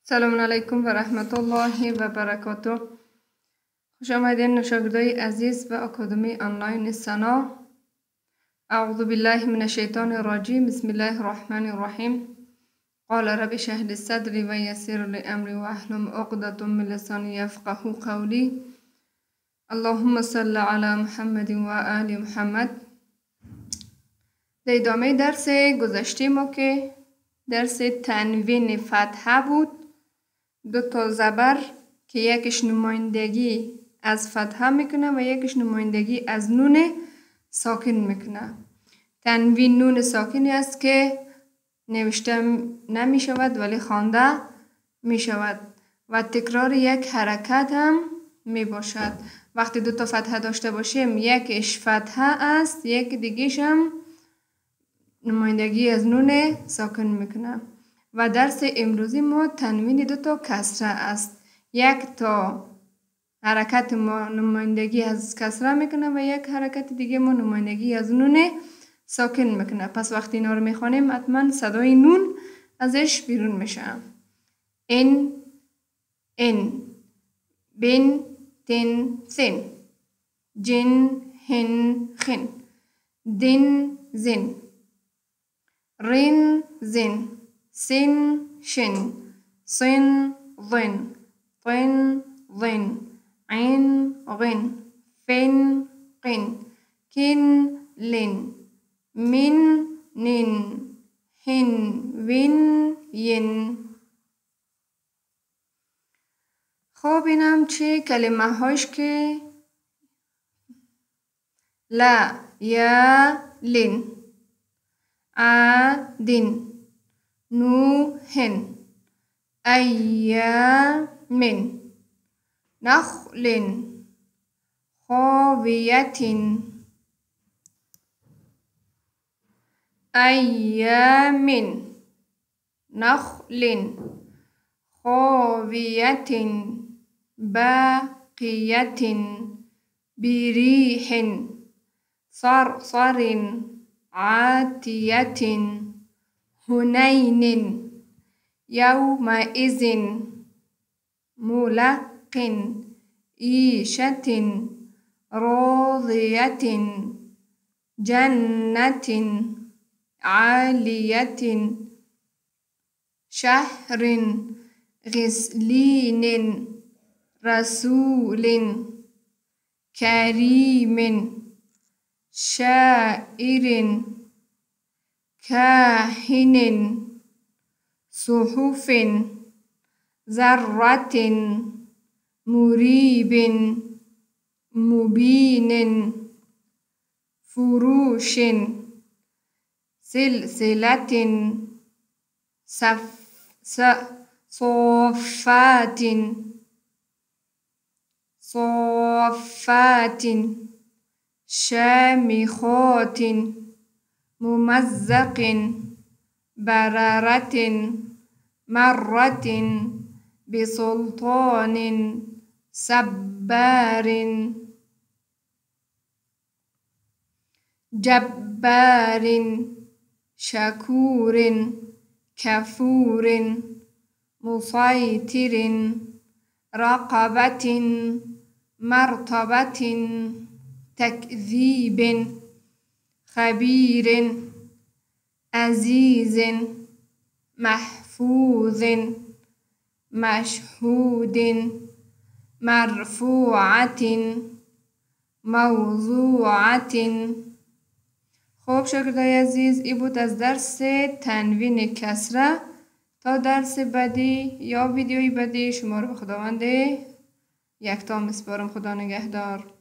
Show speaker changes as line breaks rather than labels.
سلام علیکم و رحمت الله و برکاته. خوش آمدین شاگردای عزیز به اکادمی آنلاین سنا. اعوذ بالله من الشیطان الرجیم. بسم الله الرحمن الرحیم. قال رب اشرح لي صدري ويسر لي امري واحلل عقدة من لساني يفقهوا قولي. اللهم صل على محمد و آل محمد. در ادامه درس گذشته ما که درس تنوین فتحه بود، دو تا زبر که یکیش نمایندگی از فتحه میکنه و یکیش نمایندگی از نون ساکن میکنه. تنوین نون ساکنی است که نوشته نمی شود ولی خوانده می شود و تکرار یک حرکت هم می باشد. وقتی دو تا فتحه داشته باشیم، یکیش فتحه است، یک دیگیش هم نمایندگی از نون ساکن میکنه. و درس امروزی ما تنوین دو تا کسره است. یک تا حرکت ما نمایندگی از کسره میکنه و یک حرکت دیگه ما نمایندگی از نون ساکن میکنه. پس وقتی اینا رو میخوانیم حتما صدای نون ازش بیرون میشه. ان بن تن سن جن هن خن دن زن رن زن سن شن صن ظن طن ظن عين غن فن قن كن لن من نن هن ون ین. خب اینم چه کلمه هاش که لا یا لن عادن نوح أيام نخل خاوية أيام نخل خاوية باقية بريح صرصر عاتية هنين يومئذ ملق عيشة راضية جنة عالية شهر غسلين رسول كريم شاعر كاهن صحف ذرة مريب مبين فروش سلسلة صافات شامخات ممزق بررة مرة بسلطان سبار جبار شكور كفور مسيطر رقبة مرتبة تكذيب خبير عزيز محفوظ مشهود مرفوعة موضوعة. خب شاگردای عزیز، این بود از درس تنوین کسره. تا درس بعدی یا ویدیوی بعدی شما رو به خداوند یکتا میسپارم. خدا نگهدار.